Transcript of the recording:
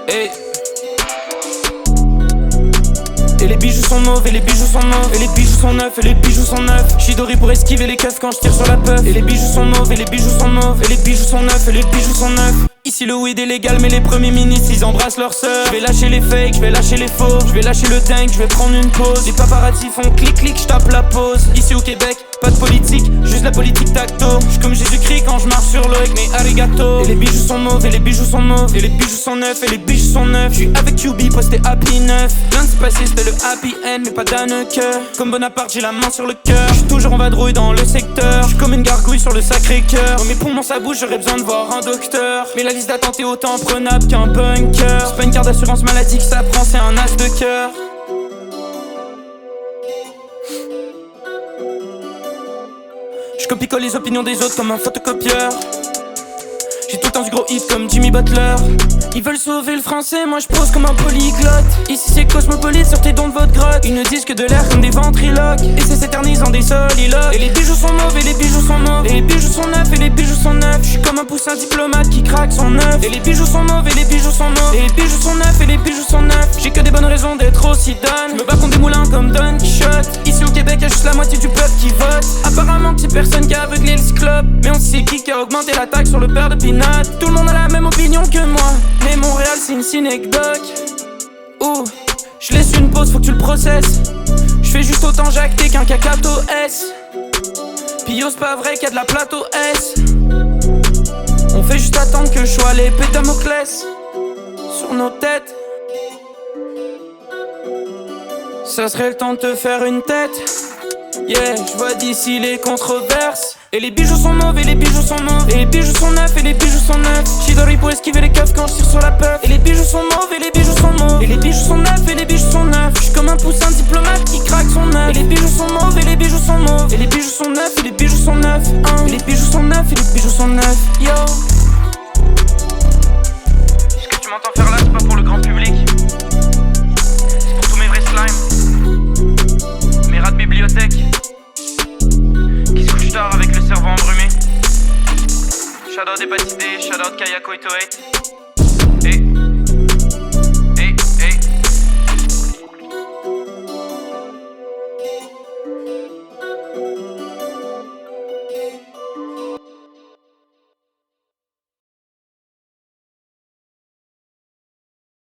Hey. Et les bijoux sont mauves, et les bijoux sont mauves, et les bijoux sont neufs, et les bijoux sont neufs. J'idori pour esquiver les keufs quand je tire sur la puff. Et les bijoux sont mauves, et les bijoux sont mauves, et les bijoux sont neufs, et les bijoux sont neufs. Ici le weed est légal mais les premiers ministres ils embrassent leur sœur. Je vais lâcher les fakes, je vais lâcher les faux, je vais lâcher le dingue, je vais prendre une pause. Les paparazzi font clic clic, je tape la pause. Ici au Québec, pas de politique, juste la politique tacto. J'suis comme Jésus-Christ quand je marche sur l'eau avec mes arigato. Et les bijoux sont mauves, et les bijoux sont mauves, et les bijoux sont neufs, et les bijoux sont neufs. J'suis avec QB posté happy neuf. Lundi passé c'était le happy end mais pas d'Anneke. Comme Bonaparte j'ai la main sur le cœur. J'suis toujours en vadrouille dans le secteur. J'suis comme une gargouille sur le Sacré-Cœur. Dans mes poumons ça bouge, j'aurais besoin de voir un docteur. Mais la liste d'attente est autant prenable qu'un bunker. C'est pas une carte d'assurance maladie que ça prend, c'est un as de cœur. Je copie-colle les opinions des autres comme un photocopieur. J'ai tout le temps du gros hit comme Jimmy Butler. Ils veulent sauver le français, moi je pose comme un polyglotte. Ici c'est cosmopolite, sortez donc de votre grotte. Ils ne disent que de l'air comme des ventriloques. Et c'est s'éternise dans des soliloques. Et les bijoux sont mauvais, les bijoux sont mauvais. Et les bijoux sont neufs, et les bijoux sont neufs. Je suis comme un poussin diplomate qui craque son œuf. Et les bijoux sont mauvais, les bijoux sont mauvais. Et les bijoux sont neufs, et les bijoux sont neufs. J'ai que des bonnes raisons d'être aussi donne. Je me bats contre des moulins comme Don Quichotte. Ici au Québec y'a juste la moitié du peuple qui vote. Apparemment que c'est personne qui a aveuglé le cyclope. Mais on sait qui a augmenté la taxe sur le beurre de peanut. Tout le monde a la même opinion que moi, mais Montréal c'est une synecdoque. Ouh, je laisse une pause, faut que tu le processes. Je fais juste autant jacter qu'un cacato S. Pio c'est pas vrai qu'il y a de la plateau S. On fait juste attendre que je sois l'épée de Damoclès sur nos têtes. Ça serait le temps de te faire une tête. Yeah, je vois d'ici les controverses. Et les bijoux sont mauvais, les bijoux sont mauvais. Et les bijoux sont neufs, et les bijoux sont neufs. J'idori pour esquiver les keufs quand je tire sur la puff. Et les bijoux sont mauvais, et les bijoux sont mauvais. Et les bijoux sont neufs, et les bijoux sont neufs. J'suis comme un poussin diplomate qui craque son œuf. Et les bijoux sont mauvais, et les bijoux sont mauvais. Et les bijoux sont neufs, et les bijoux sont neufs. Et les bijoux sont neufs, et les bijoux sont neufs. Yo. Ce que tu m'entends faire là, c'est pas pour le grand public. C'est pour tous mes vrais slimes. Mes rats de bibliothèque qui se couchent tard avec le cerveau embrumé. Shout out Hépatite D, shout out Kayako 808.